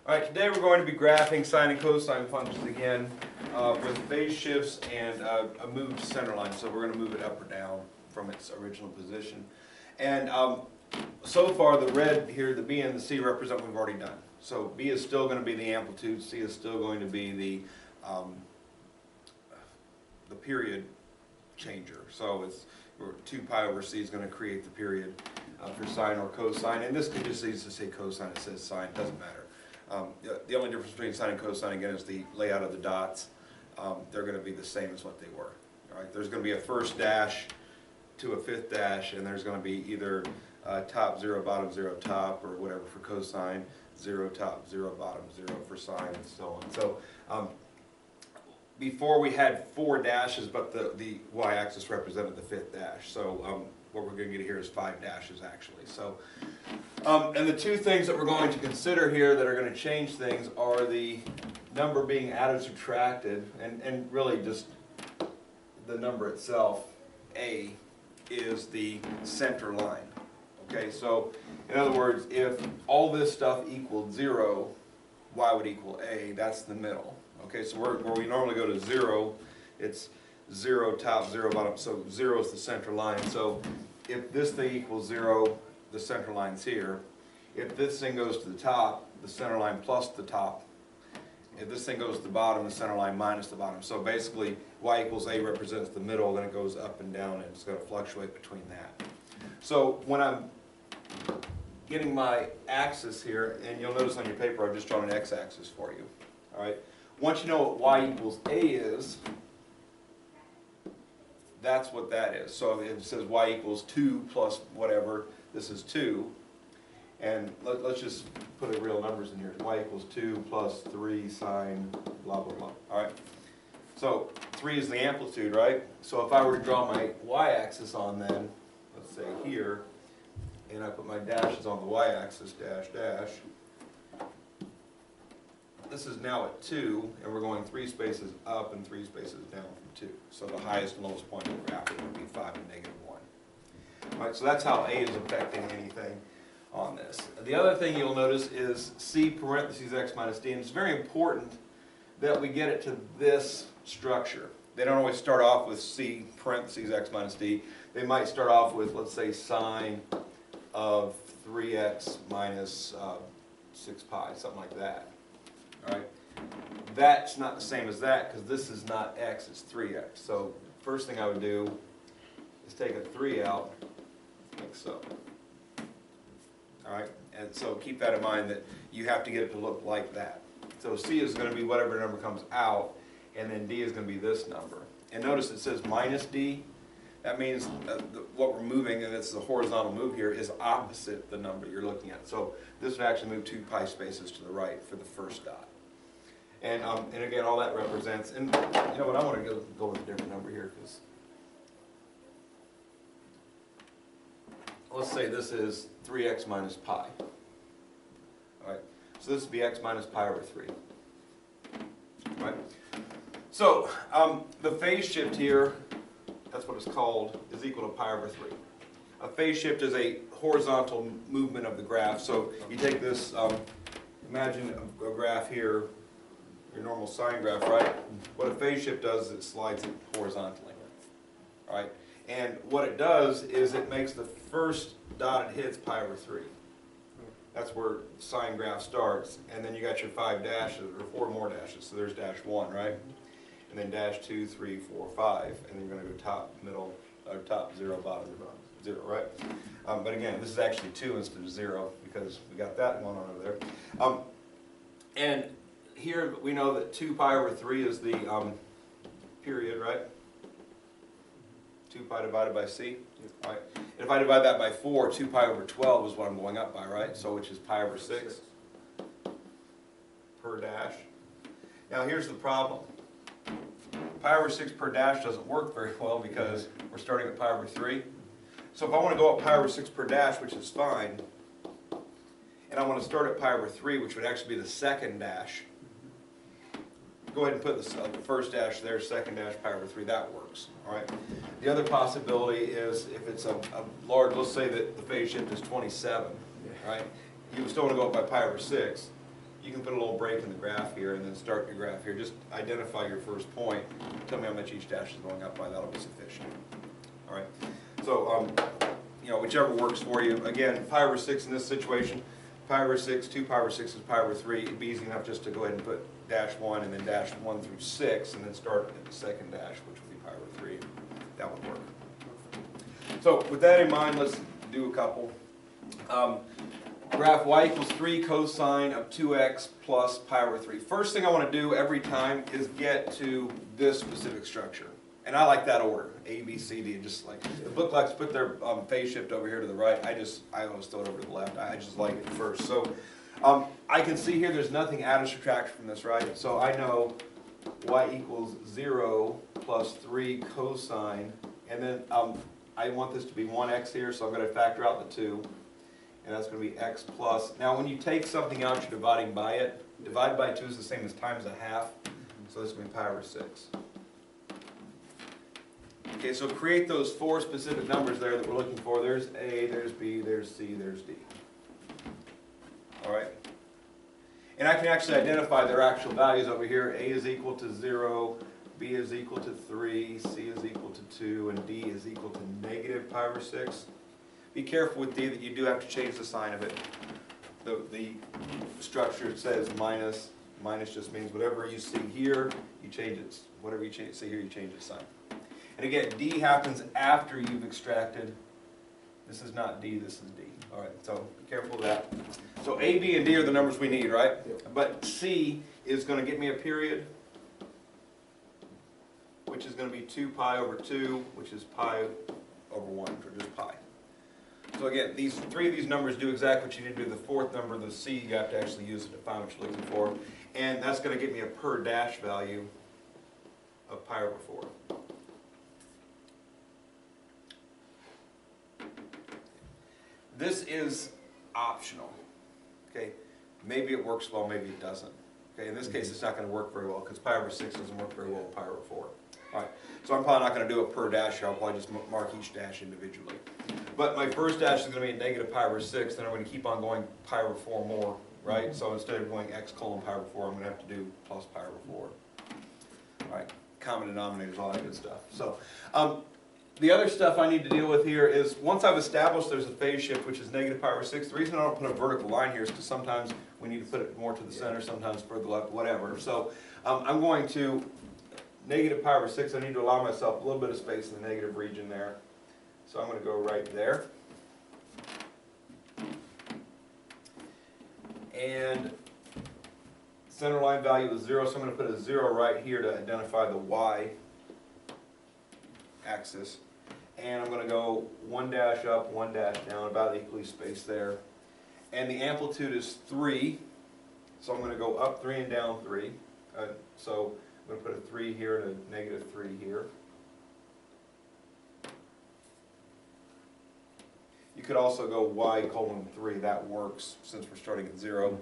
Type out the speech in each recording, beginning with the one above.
Alright, today we're going to be graphing sine and cosine functions again with phase shifts and a moved center line. So we're going to move it up or down from its original position. And so far the red here, the B and the C represent what we've already done. So B is still going to be the amplitude, C is still going to be the period changer. So it's 2 pi over C is going to create the period for sine or cosine. And this could just easily say cosine, it says sine, doesn't matter. The only difference between sine and cosine, again, is the layout of the dots. They're going to be the same as what they were. All right? There's going to be a first dash to a fifth dash, and there's going to be either top 0, bottom 0, top, or whatever for cosine, 0, top, 0, bottom 0 for sine, and so on. So before we had 4 dashes, but the y-axis represented the fifth dash. So what we're going to get here is 5 dashes actually. So, and the 2 things that we're going to consider here that are going to change things are the number being added, subtracted, and really just the number itself. A is the center line. Okay, so in other words, if all this stuff equaled 0, y would equal A. That's the middle. Okay, so where we normally go to 0, it's 0 top, 0 bottom, so 0 is the center line. So if this thing equals 0, the center line's here. If this thing goes to the top, the center line plus the top. If this thing goes to the bottom, the center line minus the bottom. So basically, y equals A represents the middle, then it goes up and down, and it's going to fluctuate between that. So when I'm getting my axis here, and you'll notice on your paper I've just drawn an x-axis for you. All right. Once you know what y equals A is, that's what that is. So if it says y equals 2 plus whatever, this is 2. And let's just put the real numbers in here. Y equals 2 plus 3 sine blah, blah, blah. All right. So 3 is the amplitude, right? So if I were to draw my y-axis on then, let's say here, and I put my dashes on the y-axis, dash, dash. This is now at 2, and we're going 3 spaces up and 3 spaces down from 2. So the highest and lowest point of the graph would be 5 and negative 1. All right, so that's how A is affecting anything on this. The other thing you'll notice is C parentheses x minus d, and it's very important that we get it to this structure. They don't always start off with C parentheses x minus d. They might start off with, let's say, sine of 3x minus 6 pi, something like that. All right, that's not the same as that because this is not x, it's 3x. So first thing I would do is take a 3 out, like so. All right, and so keep that in mind that you have to get it to look like that. So C is going to be whatever number comes out, and then D is going to be this number. And notice it says minus D. That means what we're moving, and it's the horizontal move here, is opposite the number you're looking at. So this would actually move 2 pi spaces to the right for the first dot. And again, all that represents, and you know what, I want to go with a different number here, because let's say this is 3x minus pi. All right, so this would be x minus pi over 3. All right, so the phase shift here, that's what it's called, is equal to pi over 3. A phase shift is a horizontal movement of the graph. So you take this, imagine a graph here, your normal sine graph, right? What a phase shift does is it slides it horizontally, all right? And what it does is it makes the first dot it hits pi over 3. That's where the sine graph starts. And then you got your 5 dashes, or 4 more dashes. So there's dash 1, right? And then dash 2, 3, 4, 5, and then you're going to go top, middle, or top 0, bottom 0, right? But again, this is actually 2 instead of 0 because we got that going on over there. And here we know that 2 pi over 3 is the period, right? 2 pi divided by C, all right? And if I divide that by 4, 2 pi over 12 is what I'm going up by, right? So which is pi over 6 per dash. Now here's the problem. Pi over 6 per dash doesn't work very well because we're starting at pi over 3. So if I want to go up pi over 6 per dash, which is fine, and I want to start at pi over 3, which would actually be the second dash, go ahead and put the first dash there, second dash, pi over 3, that works. All right. The other possibility is if it's a large, let's say that the phase shift is 27, right? You still want to go up by pi over 6. you can put a little break in the graph here and then start your graph here. Just identify your first point. Tell me how much each dash is going up by. That'll be sufficient. All right. So, you know, whichever works for you. Again, pi over 6 in this situation. Pi over 6, 2 pi over 6 is pi over 3. It'd be easy enough just to go ahead and put dash 1 and then dash 1 through 6 and then start at the second dash, which would be pi over 3. That would work. So with that in mind, let's do a couple. Graph y equals 3 cosine of 2x plus pi over 3. First thing I want to do every time is get to this specific structure. And I like that order, A, B, C, D. Just like the book likes to put their phase shift over here to the right. I always throw it over to the left. I just like it first. So I can see here there's nothing add or subtract from this, right? So I know y equals 0 plus 3 cosine. And then I want this to be 1x here, so I'm going to factor out the 2. And that's going to be x plus. Now when you take something out, you're dividing by it. Divided by 2 is the same as times a half. So this is going to be pi over 6. Okay, so create those 4 specific numbers there that we're looking for. There's A, there's B, there's C, there's D. All right? And I can actually identify their actual values over here. A is equal to 0, B is equal to 3, C is equal to 2, and D is equal to negative pi over 6. Be careful with D that you do have to change the sign of it. The structure says minus. Minus just means whatever you see here, you change it. Whatever you see here, you change the sign. And again, D happens after you've extracted. This is not D, this is D. All right, so be careful of that. So A, B, and D are the numbers we need, right? Yep. But C is going to get me a period, which is going to be 2 pi over 2, which is pi over 1, or just pi. So again, these 3 of these numbers do exactly what you need to do. The 4th number, the C, you have to actually use it to find what you're looking for. And that's going to get me a per dash value of pi over 4. This is optional, okay? Maybe it works well, maybe it doesn't. Okay, in this case, it's not going to work very well because pi over 6 doesn't work very well with pi over 4. All right, so I'm probably not going to do it per dash here. I'll probably just mark each dash individually. But my first dash is going to be a negative pi over 6, then I'm going to keep on going pi over 4 more, right? So instead of going x colon pi over 4, I'm going to have to do plus pi over 4. All right, common denominators, all that good stuff. So, the other stuff I need to deal with here is once I've established there's a phase shift, which is negative pi over 6, the reason I don't put a vertical line here is because sometimes we need to put it more to the center, sometimes further left, whatever. So I'm going to negative pi over 6, I need to allow myself a little bit of space in the negative region there. So I'm going to go right there. And center line value is 0, so I'm going to put a 0 right here to identify the y axis. And I'm going to go 1 dash up, 1 dash down, about equally spaced there. And the amplitude is 3, so I'm going to go up 3 and down 3. So I'm going to put a 3 here and a negative 3 here. You could also go y colon 3, that works since we're starting at 0.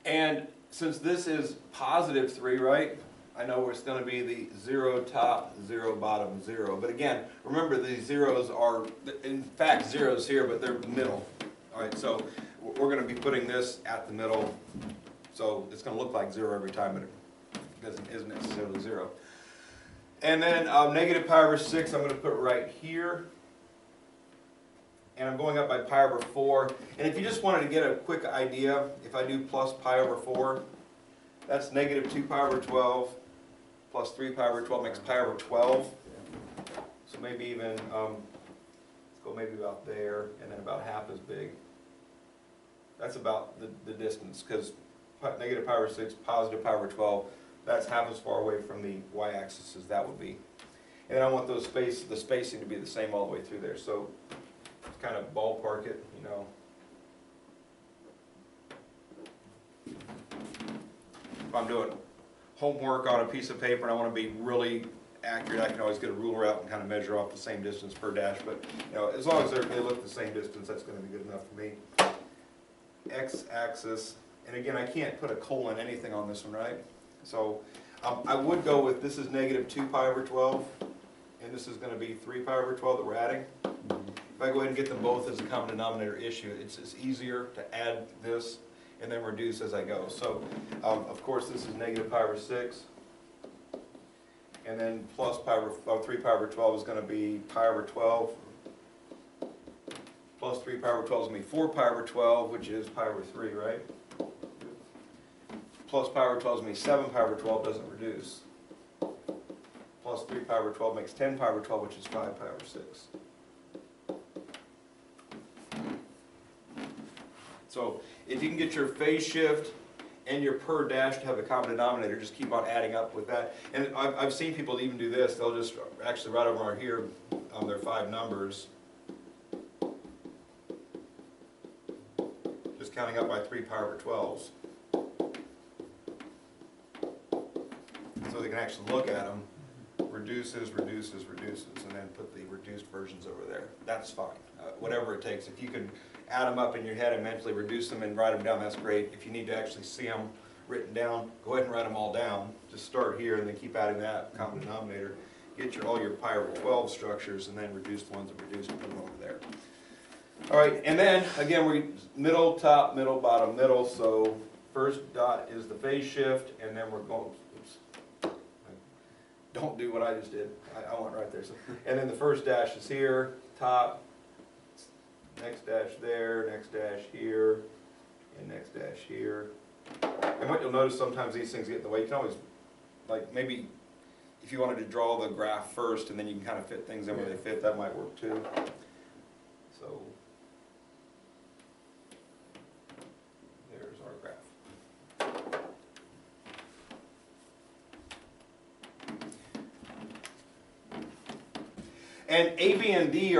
And since this is positive 3, right, I know it's going to be the 0 top, 0 bottom, 0. But again, remember these zeros are, in fact, zeros here, but they're middle. All right, so we're going to be putting this at the middle. So it's going to look like 0 every time, but it isn't necessarily 0. And then negative pi over 6, I'm going to put right here. And I'm going up by pi over 4. And if you just wanted to get a quick idea, if I do plus pi over 4, that's negative 2 pi over 12 plus 3 pi over 12 makes pi over 12. So maybe even, let's go maybe about there, and then about half as big. That's about the distance, because negative pi over 6, positive pi over 12, that's half as far away from the y-axis as that would be. And then I want the spacing to be the same all the way through there. So kind of ballpark it, you know. If I'm doing homework on a piece of paper and I want to be really accurate, I can always get a ruler out and kind of measure off the same distance per dash. But you know, as long as they look the same distance, that's going to be good enough for me. X-axis, and again, I can't put a colon anything on this one, right? So I would go with, this is negative 2 pi over 12, and this is going to be 3 pi over 12 that we're adding. if I go ahead and get them both as a common denominator issue, it's easier to add this and then reduce as I go. So, of course, this is negative pi over 6. And then plus pi over, 3 pi over 12 is going to be pi over 12. Plus 3 pi over 12 is going to be 4 pi over 12, which is pi over 3, right? Plus pi over 12 is going to be 7 pi over 12, doesn't reduce. Plus 3 pi over 12 makes 10 pi over 12, which is 5 pi over 6. So if you can get your phase shift and your per dash to have a common denominator, just keep on adding up with that. And I've seen people even do this. They'll just actually right over here on their 5 numbers, just counting up by 3 pi over 12s. So they can actually look at them, reduces, reduces, reduces, and then put the reduced versions over there. That's fine, whatever it takes. If you can add them up in your head and mentally reduce them and write them down, that's great. If you need to actually see them written down, go ahead and write them all down. Just start here and then keep adding that common denominator. Get all your pi over 12 structures and then reduce the ones that reduced and put them over there. All right, and then again, we middle, top, middle, bottom, middle. So first dot is the phase shift, and then we're going, oops, don't do what I just did. I went right there. So, and then the first dash is here, top, next dash there, next dash here, and next dash here. And what you'll notice, sometimes these things get in the way. You can always, like maybe if you wanted to draw the graph first and then you can kind of fit things in where they fit, that might work too. So there's our graph. And A, B, and D